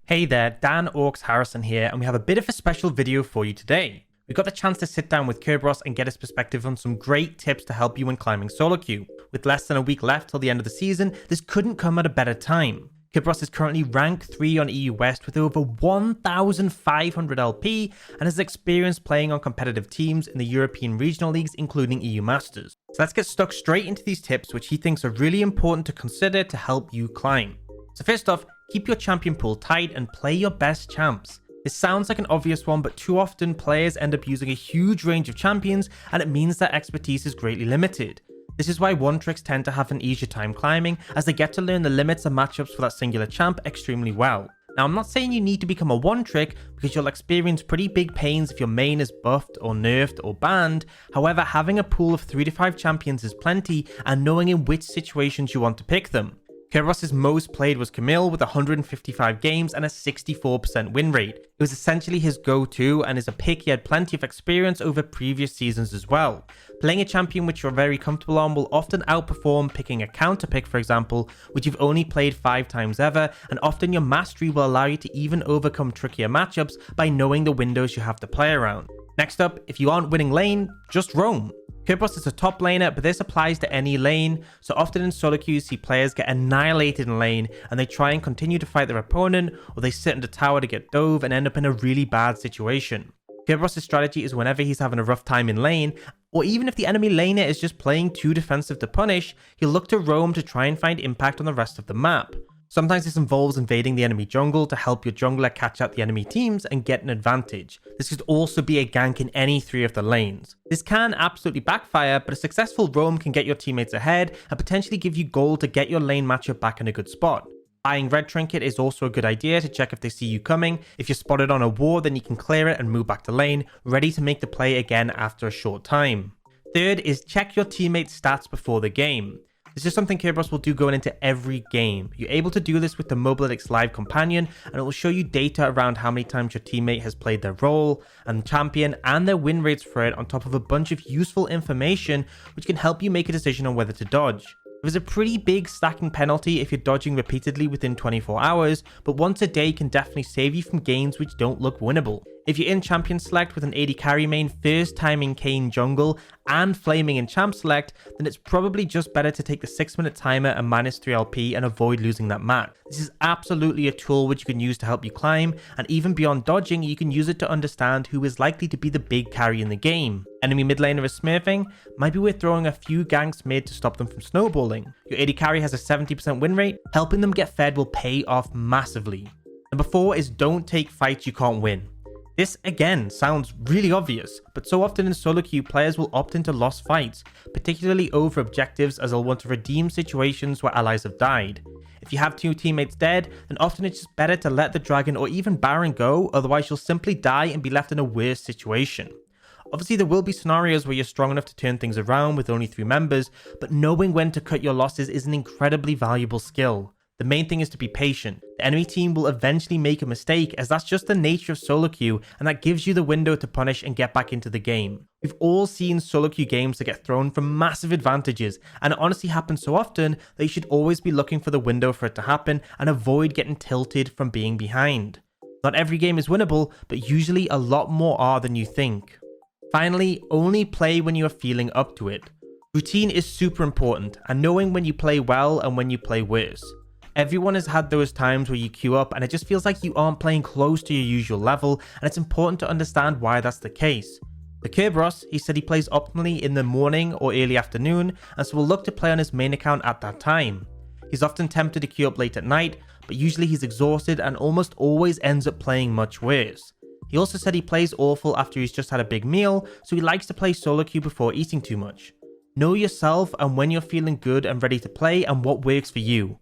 Hey there, Dan Aux Harrison here, and we have a bit of a special video for you today. We got the chance to sit down with Kerberos and get his perspective on some great tips to help you when climbing solo queue. With less than a week left till the end of the season, this couldn't come at a better time. Kerberos is currently rank 3 on EU West with over 1,500 LP and has experience playing on competitive teams in the European regional leagues, including EU Masters. So let's get stuck straight into these tips, which he thinks are really important to consider to help you climb. So first off, keep your champion pool tight and play your best champs. This sounds like an obvious one, but too often players end up using a huge range of champions and it means that expertise is greatly limited. This is why one-tricks tend to have an easier time climbing, as they get to learn the limits and matchups for that singular champ extremely well. Now, I'm not saying you need to become a one-trick, because you'll experience pretty big pains if your main is buffed or nerfed or banned. However, having a pool of 3 to 5 champions is plenty, and knowing in which situations you want to pick them. Kerberos' most played was Camille with 155 games and a 64% win rate. It was essentially his go-to and is a pick he had plenty of experience over previous seasons as well. Playing a champion which you're very comfortable on will often outperform picking a counter pick, for example, which you've only played 5 times ever, and often your mastery will allow you to even overcome trickier matchups by knowing the windows you have to play around. Next up, if you aren't winning lane, just roam. Kerberos is a top laner, but this applies to any lane, so often in solo queues see players get annihilated in lane and they try and continue to fight their opponent, or they sit in the tower to get dove and end up in a really bad situation. Kerberos' strategy is whenever he's having a rough time in lane, or even if the enemy laner is just playing too defensive to punish, he'll look to roam to try and find impact on the rest of the map. Sometimes this involves invading the enemy jungle to help your jungler catch out the enemy teams and get an advantage. This could also be a gank in any 3 of the lanes. This can absolutely backfire, but a successful roam can get your teammates ahead and potentially give you gold to get your lane matchup back in a good spot. Buying red trinket is also a good idea to check if they see you coming. If you're spotted on a ward, then you can clear it and move back to lane, ready to make the play again after a short time. Third is check your teammates' stats before the game. This is something Kerberos will do going into every game. You're able to do this with the Mobalytics Live companion, and it will show you data around how many times your teammate has played their role and champion and their win rates for it, on top of a bunch of useful information which can help you make a decision on whether to dodge. There's a pretty big stacking penalty if you're dodging repeatedly within 24 hours, but once a day can definitely save you from games which don't look winnable. If you're in champion select with an AD carry main, first timing Kayn jungle, and flaming in champ select, then it's probably just better to take the 6-minute timer and -3 LP and avoid losing that mat. This is absolutely a tool which you can use to help you climb, and even beyond dodging, you can use it to understand who is likely to be the big carry in the game. Enemy mid laner is smurfing, might be worth throwing a few ganks mid to stop them from snowballing. Your AD carry has a 70% win rate, helping them get fed will pay off massively. Number 4 is don't take fights you can't win. This, again, sounds really obvious, but so often in solo queue, players will opt into lost fights, particularly over objectives, as they'll want to redeem situations where allies have died. If you have 2 teammates dead, then often it's just better to let the dragon or even baron go, otherwise you'll simply die and be left in a worse situation. Obviously, there will be scenarios where you're strong enough to turn things around with only 3 members, but knowing when to cut your losses is an incredibly valuable skill. The main thing is to be patient. The enemy team will eventually make a mistake, as that's just the nature of solo queue, and that gives you the window to punish and get back into the game. We've all seen solo queue games that get thrown from massive advantages, and it honestly happens so often that you should always be looking for the window for it to happen and avoid getting tilted from being behind. Not every game is winnable, but usually a lot more are than you think. Finally, only play when you are feeling up to it. Routine is super important, and knowing when you play well and when you play worse. Everyone has had those times where you queue up and it just feels like you aren't playing close to your usual level, and it's important to understand why that's the case. For Kerberos, he said he plays optimally in the morning or early afternoon, and so will look to play on his main account at that time. He's often tempted to queue up late at night, but usually he's exhausted and almost always ends up playing much worse. He also said he plays awful after he's just had a big meal, so he likes to play solo queue before eating too much. Know yourself and when you're feeling good and ready to play and what works for you.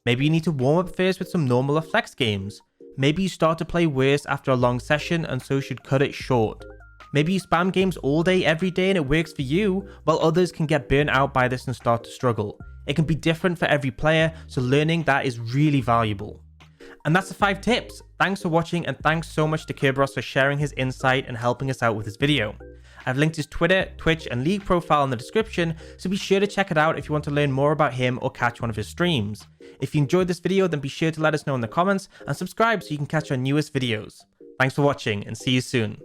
Maybe you need to warm up first with some normal or flex games. Maybe you start to play worse after a long session and so should cut it short. Maybe you spam games all day every day and it works for you, while others can get burnt out by this and start to struggle. It can be different for every player, so learning that is really valuable. And that's the 5 tips. Thanks for watching, and thanks so much to Kerberos for sharing his insight and helping us out with this video. I've linked his Twitter, Twitch, and League profile in the description, so be sure to check it out if you want to learn more about him or catch one of his streams. If you enjoyed this video, then be sure to let us know in the comments and subscribe so you can catch our newest videos. Thanks for watching and see you soon.